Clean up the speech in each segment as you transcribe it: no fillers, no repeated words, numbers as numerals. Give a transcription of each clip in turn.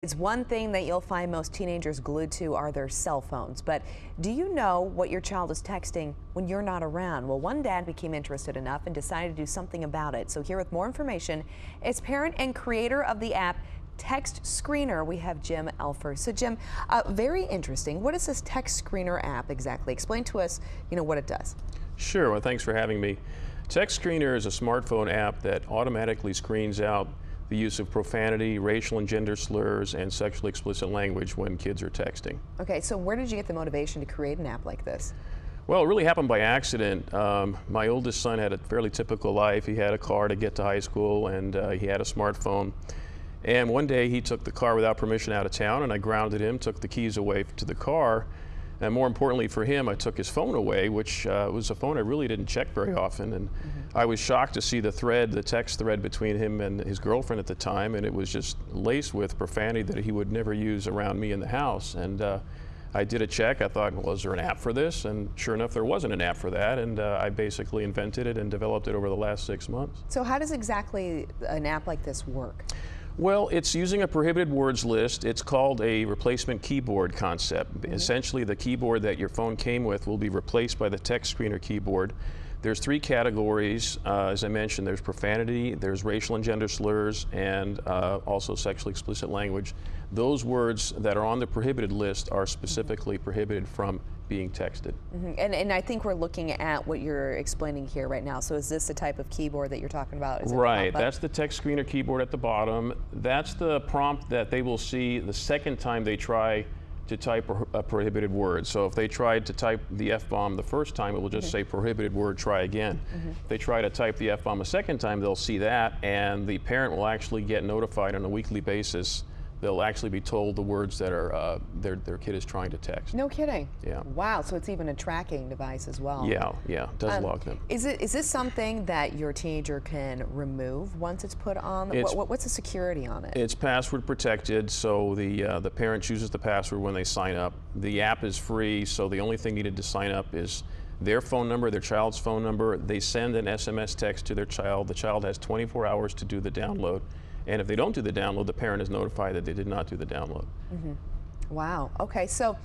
It's one thing that you'll find most teenagers glued to are their cell phones. But do you know what your child is texting when you're not around? Well, one dad became interested enough and decided to do something about it. So here with more information is parent and creator of the app TextScreener. We have Jim Elfers. So Jim, very interesting. What is this TextScreener app exactly? Explain to us, what it does. Sure. Well, thanks for having me. TextScreener is a smartphone app that automatically screens out the use of profanity, racial and gender slurs, and sexually explicit language when kids are texting. Okay, so where did you get the motivation to create an app like this? Well, it really happened by accident. My oldest son had a fairly typical life. He had a car to get to high school, and he had a smartphone. And one day he took the car without permission out of town, and I grounded him, took the keys away to the car. And more importantly for him, I took his phone away, which was a phone I really didn't check very often. And I was shocked to see the text thread between him and his girlfriend at the time, and it was just laced with profanity that he would never use around me in the house. And I did a check. I thought, well, is there an app for this? And sure enough, there wasn't an app for that. And I basically invented it and developed it over the last 6 months. So how does exactly an app like this work? Well, it's using a prohibited words list. It's called a replacement keyboard concept. Essentially, the keyboard that your phone came with will be replaced by the TextScreener keyboard. There's 3 categories. As I mentioned, there's profanity, there's racial and gender slurs, and also sexually explicit language. Those words that are on the prohibited list are specifically prohibited from being texted. And I think we're looking at what you're explaining here right now. So is this the type of keyboard that you're talking about? Is right, that's the TextScreener keyboard at the bottom. That's the prompt that they will see the second time they try to type a prohibited word. So if they tried to type the F-bomb the first time, it will just say prohibited word, try again. If they try to type the F-bomb a second time, they'll see that, and the parent will actually get notified on a weekly basis. They'll actually be told the words that are their kid is trying to text. No kidding. Yeah. Wow. So it's even a tracking device as well. Yeah. It does log them. Is this something that your teenager can remove once it's put on? What's the security on it? It's password protected, so the parent chooses the password when they sign up. The app is free, so the only thing needed to sign up is their phone number, their child's phone number. They send an SMS text to their child. The child has 24 hours to do the download. And if they don't do the download, the parent is notified that they did not do the download. Wow. Okay. So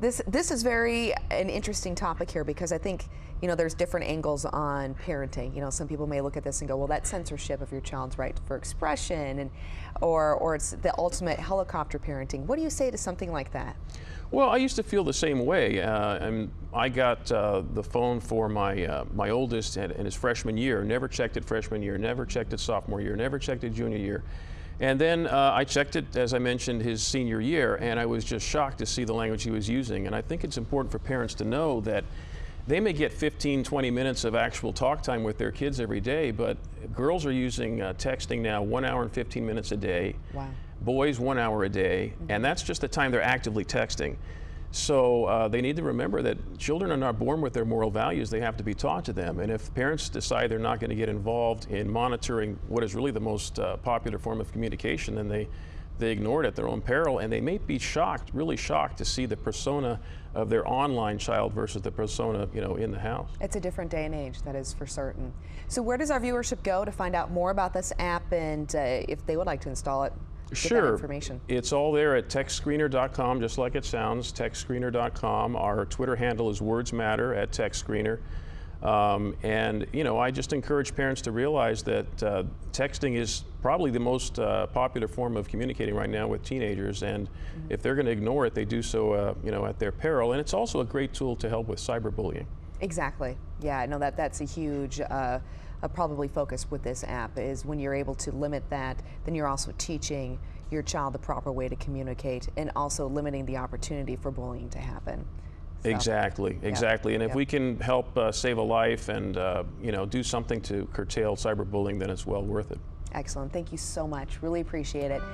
this is an interesting topic here, because I think there's different angles on parenting. Some people may look at this and go, well, that's censorship of your child's right for expression, or it's the ultimate helicopter parenting. What do you say to something like that? Well, I used to feel the same way. And I got the phone for my oldest in his freshman year. Never checked it freshman year, never checked it sophomore year, never checked it junior year. And then I checked it, as I mentioned, his senior year, and I was just shocked to see the language he was using. And I think it's important for parents to know that they may get 15, 20 minutes of actual talk time with their kids every day, but girls are using texting now 1 hour and 15 minutes a day. Wow. Boys 1 hour a day, and that's just the time they're actively texting. So they need to remember that children are not born with their moral values. They have to be taught to them. And if parents decide they're not going to get involved in monitoring what is really the most popular form of communication, then they ignore it at their own peril, and they may be shocked, really shocked, to see the persona of their online child versus the persona, in the house. It's a different day and age, that is for certain. So where does our viewership go to find out more about this app, and if they would like to install it? Sure. Information. It's all there at TextScreener.com, just like it sounds, TextScreener.com. Our Twitter handle is WordsMatter at TextScreener. And I just encourage parents to realize that texting is probably the most popular form of communicating right now with teenagers, and if they're going to ignore it, they do so at their peril. And it's also a great tool to help with cyberbullying. Exactly. Yeah, I know that's a huge probably focus with this app, is when you're able to limit that, then you're also teaching your child the proper way to communicate, and also limiting the opportunity for bullying to happen. So, exactly. And if we can help save a life and do something to curtail cyberbullying, then it's well worth it. Excellent. Thank you so much. Really appreciate it.